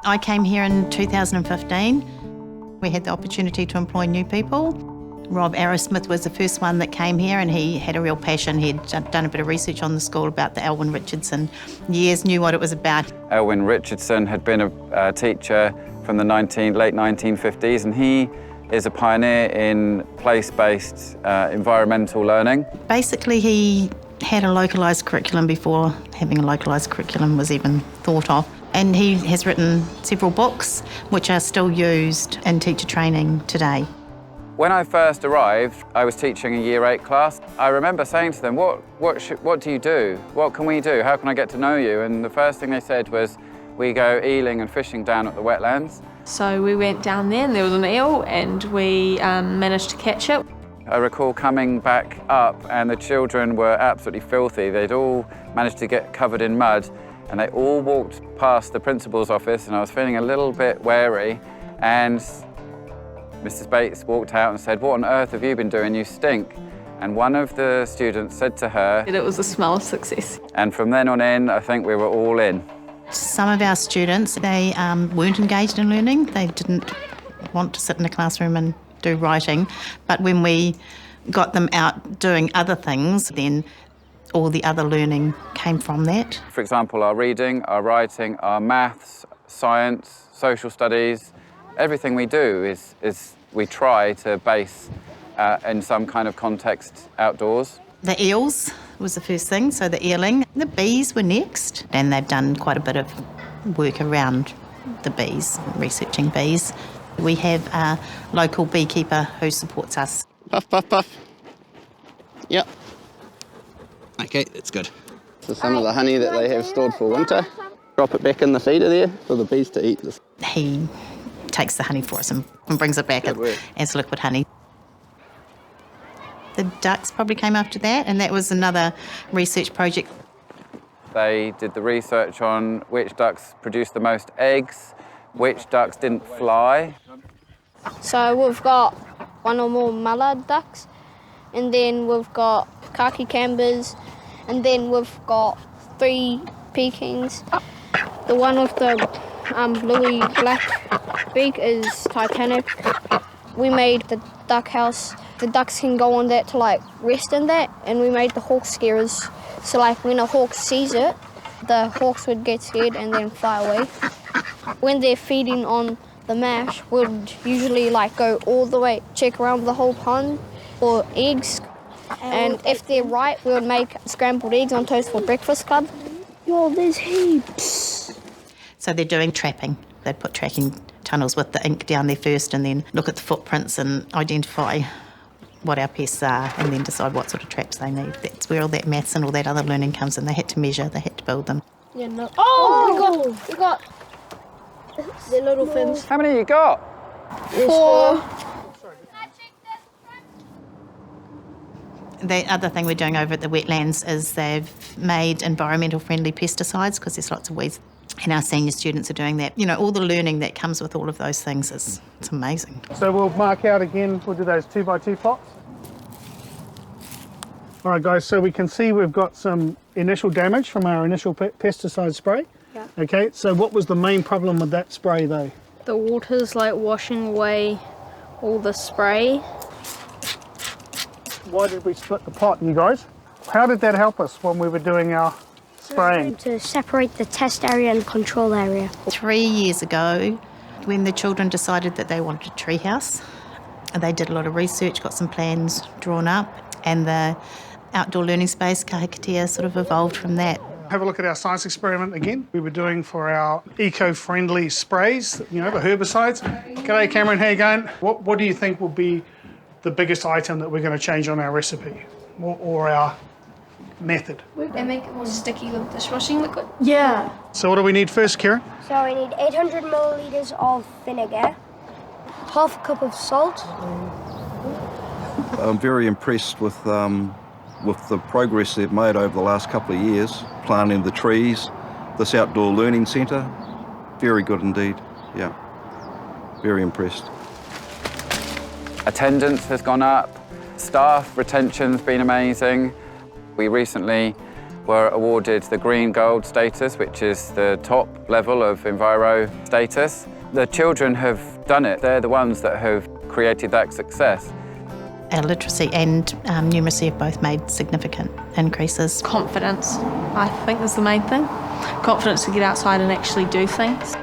I came here in 2015. We had the opportunity to employ new people. Rob Arrowsmith was the first one that came here, and he had a real passion. He'd done a bit of research on the school about the Elwyn Richardson years, knew what it was about. Elwyn Richardson had been a teacher from the late 1950s, and he is a pioneer in place-based environmental learning. Basically, he had a localised curriculum before having a localised curriculum was even thought of. And he has written several books which are still used in teacher training today. When I first arrived, I was teaching a Year 8 class. I remember saying to them, what do you do? What can we do? How can I get to know you? And the first thing they said was, we go eeling and fishing down at the wetlands. So we went down there and there was an eel and we managed to catch it. I recall coming back up and the children were absolutely filthy. They'd all managed to get covered in mud and they all walked past the principal's office, and I was feeling a little bit wary, and Mrs. Bates walked out and said, "What on earth have you been doing? You stink." And one of the students said to her... It was a smell of success. And from then on in, I think we were all in. Some of our students, they weren't engaged in learning. They didn't want to sit in a classroom and do writing. But when we got them out doing other things, then all the other learning came from that. For example, our reading, our writing, our maths, science, social studies, everything we do is we try to base in some kind of context outdoors. The eels was the first thing, so the eeling. The bees were next, and they've done quite a bit of work around the bees, researching bees. We have a local beekeeper who supports us. Puff, puff, puff. Yep. Okay, that's good. So some of the honey that they have stored for winter, drop it back in the feeder there for the bees to eat. He takes the honey for us and brings it back as liquid honey. The ducks probably came after that, and that was another research project. They did the research on which ducks produced the most eggs, which ducks didn't fly. So we've got one or more mallard ducks, and then we've got khaki cambers, and then we've got 3 Pekings. The one with the bluey black beak is Titanic. We made the duck house. The ducks can go on that to rest in that, and we made the hawk scarers. So when a hawk sees it, the hawks would get scared and then fly away. When they're feeding on the mash, we'd usually go all the way, check around the whole pond for eggs. And if they're right, we would make scrambled eggs on toast for breakfast club. Yo, there's heaps. So they're doing trapping. They'd put tracking tunnels with the ink down there first, and then look at the footprints and identify what our pests are, and then decide what sort of traps they need. That's where all that maths and all that other learning comes in. They had to measure, they had to build them. Yeah, no. Oh, we got the little fins. How many you got? 4. The other thing we're doing over at the Wetlands is they've made environmental friendly pesticides, because there's lots of weeds, and our senior students are doing that. You know, all the learning that comes with all of those things it's amazing. So we'll mark out again, we'll do those 2x2 plots. All right guys, so we can see we've got some initial damage from our initial pesticide spray. Yeah. Okay, so what was the main problem with that spray though? The water's washing away all the spray. Why did we split the pot, you guys? How did that help us when we were doing our spraying? To separate the test area and control area. 3 years ago, when the children decided that they wanted a tree house, they did a lot of research, got some plans drawn up, and the outdoor learning space, Kahikatea, sort of evolved from that. Have a look at our science experiment again. We were doing for our eco-friendly sprays, you know, the herbicides. G'day Cameron, how you going? What do you think will be the biggest item that we're going to change on our recipe or our method? They make it more sticky with dishwashing liquid. Yeah. So what do we need first, Kieran? So we need 800 millilitres of vinegar, half a cup of salt. I'm very impressed with the progress they've made over the last couple of years, planting the trees, this outdoor learning centre. Very good indeed, yeah. Very impressed. Attendance has gone up, staff retention's been amazing. We recently were awarded the Green-Gold status, which is the top level of Enviro status. The children have done it. They're the ones that have created that success. Our literacy and numeracy have both made significant increases. Confidence, I think, is the main thing. Confidence to get outside and actually do things.